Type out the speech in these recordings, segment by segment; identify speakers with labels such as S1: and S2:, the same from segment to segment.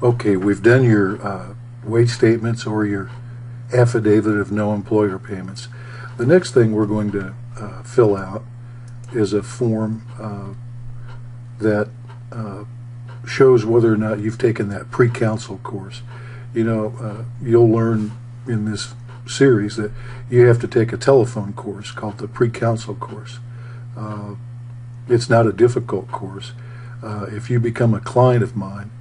S1: Okay, we've done your wage statements or your affidavit of no employer payments. The next thing we're going to fill out is a form that shows whether or not you've taken that pre-counsel course. You know, you'll learn in this series that you have to take a telephone course called the pre-counsel course. It's not a difficult course. If you become a client of mine,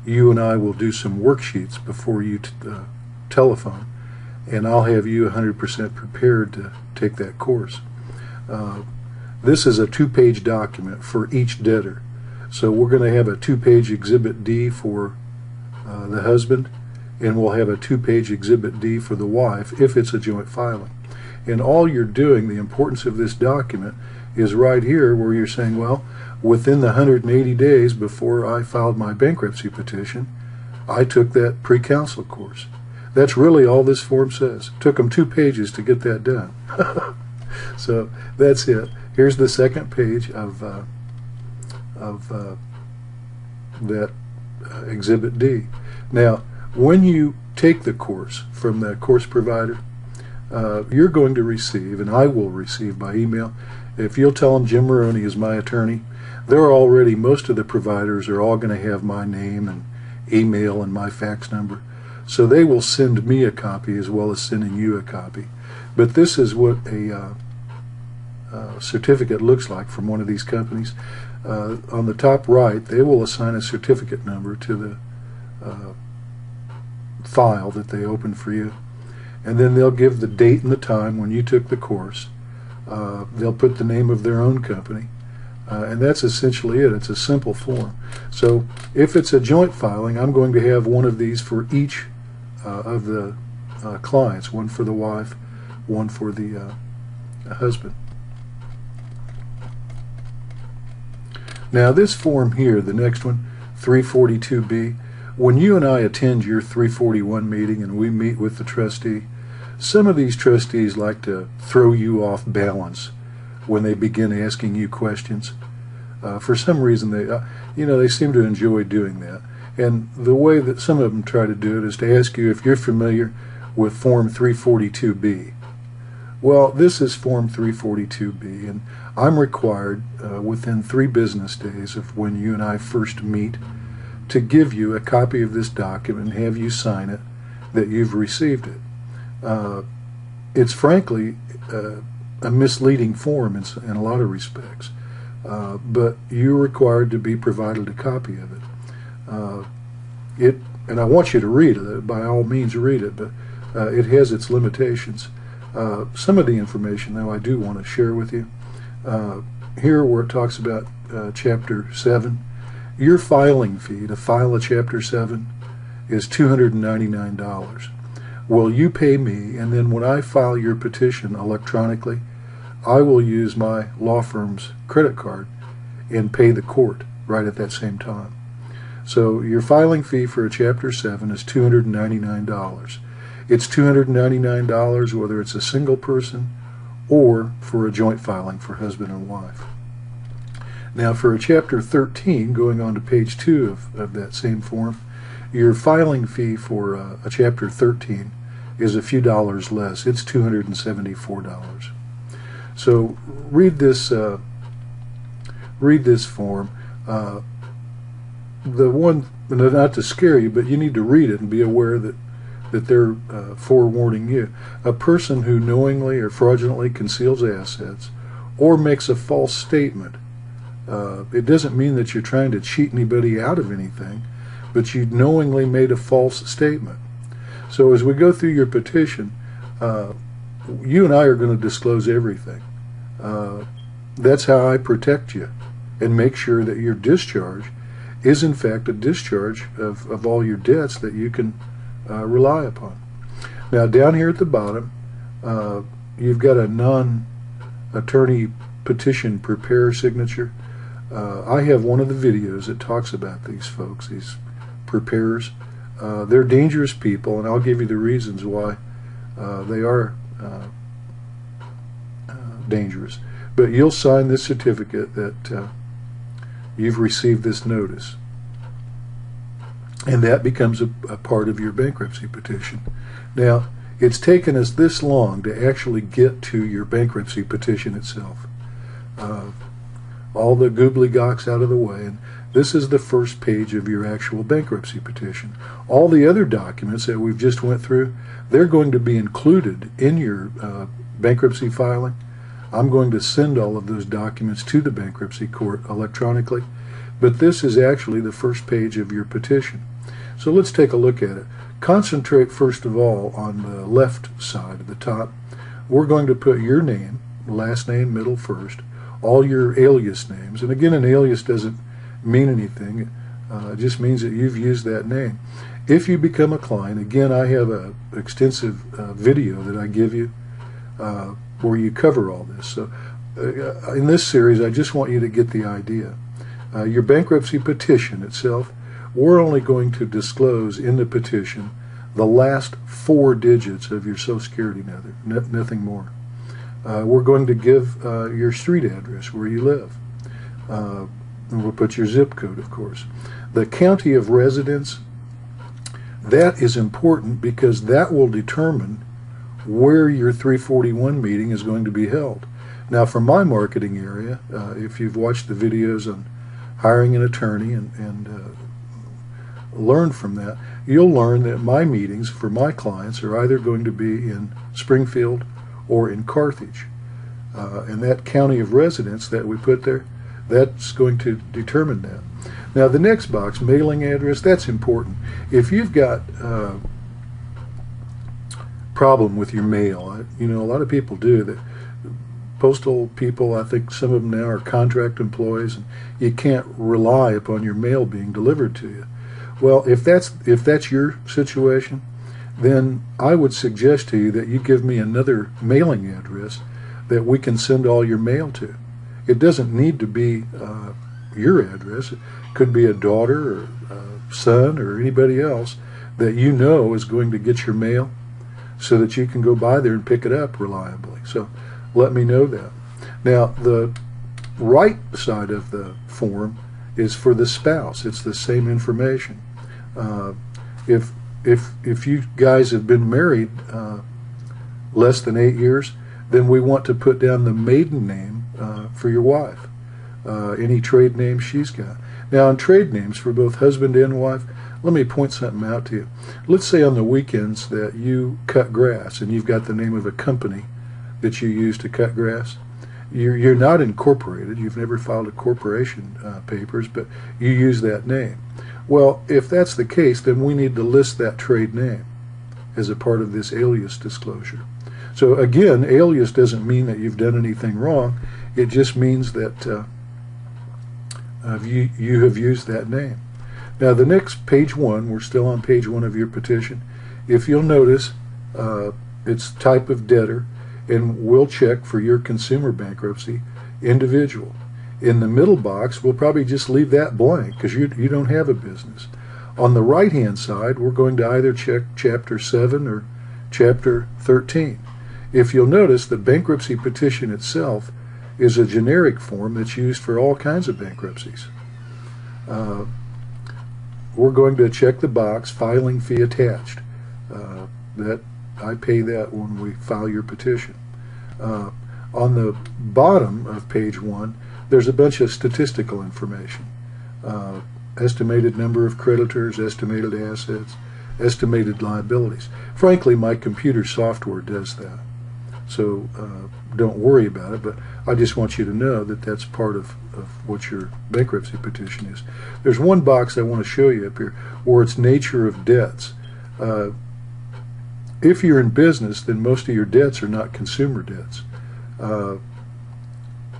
S1: you and I will do some worksheets before you telephone, and I'll have you 100% prepared to take that course. This is a 2-page document for each debtor. So we're going to have a 2-page Exhibit D for the husband, and we'll have a 2-page Exhibit D for the wife if it's a joint filing. And all you're doing, the importance of this document, is right here where you're saying, well, within the 180 days before I filed my bankruptcy petition, I took that pre-counsel course. That's really all this form says. It took them 2 pages to get that done. So that's it. Here's the second page of that Exhibit D. Now, when you take the course from the course provider, you're going to receive, and I will receive by email, if you'll tell them Jim Maroney is my attorney, they're already, most of the providers are all going to have my name and email and my fax number. So they will send me a copy as well as sending you a copy. But this is what a certificate looks like from one of these companies. On the top right, they will assign a certificate number to the file that they open for you. And then they'll give the date and the time when you took the course. They'll put the name of their own company. And that's essentially it. It's a simple form. So if it's a joint filing, I'm going to have one of these for each of the clients, one for the wife, one for the husband. Now this form here, the next one, 342B, when you and I attend your 341 meeting and we meet with the trustee, some of these trustees like to throw you off balance when they begin asking you questions. For some reason, they seem to enjoy doing that. And the way that some of them try to do it is to ask you if you're familiar with Form 342B. Well, this is Form 342B, and I'm required within 3 business days of when you and I first meet to give you a copy of this document and have you sign it that you've received it. It's frankly a misleading form in a lot of respects, but you're required to be provided a copy of it. And I want you to read it. By all means, read it, but it has its limitations. Some of the information, though, I do want to share with you. Here, where it talks about Chapter 7, your filing fee to file a Chapter 7 is $299. Well, you pay me, and then when I file your petition electronically, I will use my law firm's credit card and pay the court right at that same time. So your filing fee for a Chapter 7 is $299. It's $299 whether it's a single person or for a joint filing for husband and wife. Now for a Chapter 13, going on to page 2 of that same form, your filing fee for a Chapter 13 is a few dollars less. It's $274. So read this form. The one, not to scare you, but you need to read it and be aware that they're forewarning you. A person who knowingly or fraudulently conceals assets or makes a false statement. It doesn't mean that you're trying to cheat anybody out of anything, but you knowingly made a false statement. So as we go through your petition, you and I are going to disclose everything. That's how I protect you and make sure that your discharge is in fact a discharge of all your debts that you can rely upon. Now down here at the bottom, you've got a non-attorney petition preparer signature. I have one of the videos that talks about these folks, these preparers. They're dangerous people, and I'll give you the reasons why they are dangerous. But you'll sign this certificate that you've received this notice. and that becomes a part of your bankruptcy petition. Now, it's taken us this long to actually get to your bankruptcy petition itself. All the gobbledygocks out of the way, and this is the first page of your actual bankruptcy petition. All the other documents that we've just went through, they're going to be included in your bankruptcy filing. I'm going to send all of those documents to the bankruptcy court electronically, but this is actually the first page of your petition. So let's take a look at it. Concentrate first of all on the left side of the top. We're going to put your name, last name, middle, first, all your alias names. And again, an alias doesn't mean anything. It just means that you've used that name. If you become a client, again, I have an extensive video that I give you where you cover all this. So in this series, I just want you to get the idea. Your bankruptcy petition itself, we're only going to disclose in the petition the last 4 digits of your Social Security number, nothing more. We're going to give your street address where you live. And we'll put your zip code, of course. The county of residence, that is important because that will determine where your 341 meeting is going to be held. Now, for my marketing area, if you've watched the videos on hiring an attorney and learn from that, you'll learn that my meetings for my clients are either going to be in Springfield or in Carthage. And that county of residence that we put there, that's going to determine that. Now the next box, mailing address, that's important. If you've got a problem with your mail, you know, a lot of people do that. Postal people, I think some of them now are contract employees, and you can't rely upon your mail being delivered to you. Well, if that's your situation, then I would suggest to you that you give me another mailing address that we can send all your mail to. It doesn't need to be your address. It could be a daughter or a son or anybody else that you know is going to get your mail so that you can go by there and pick it up reliably. So let me know that. Now, the right side of the form is for the spouse. It's the same information. If you guys have been married less than 8 years, then we want to put down the maiden name for your wife, any trade name she's got. Now, on trade names for both husband and wife, let me point something out to you. Let's say on the weekends that you cut grass and you've got the name of a company that you use to cut grass. You're not incorporated. You've never filed a corporation papers, but you use that name. Well, if that's the case, then we need to list that trade name as a part of this alias disclosure. So again, alias doesn't mean that you've done anything wrong. It just means that you have used that name. Now the next, page 1, we're still on page 1 of your petition. If you'll notice, it's type of debtor, and we'll check for your consumer bankruptcy, individual. In the middle box, we'll probably just leave that blank because you don't have a business. On the right-hand side, we're going to either check Chapter 7 or Chapter 13. If you'll notice, the bankruptcy petition itself is a generic form that's used for all kinds of bankruptcies. We're going to check the box, filing fee attached. That I pay that when we file your petition. On the bottom of page 1, there's a bunch of statistical information. Estimated number of creditors, estimated assets, estimated liabilities. Frankly, my computer software does that. So don't worry about it, but I just want you to know that that's part of what your bankruptcy petition is. There's one box I want to show you up here where it's nature of debts. If you're in business, then most of your debts are not consumer debts.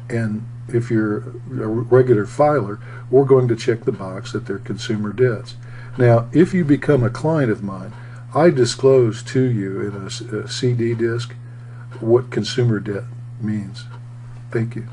S1: And if you're a regular filer, we're going to check the box that they're consumer debts. Now, if you become a client of mine, I disclose to you in a CD disc what consumer debt means. Thank you.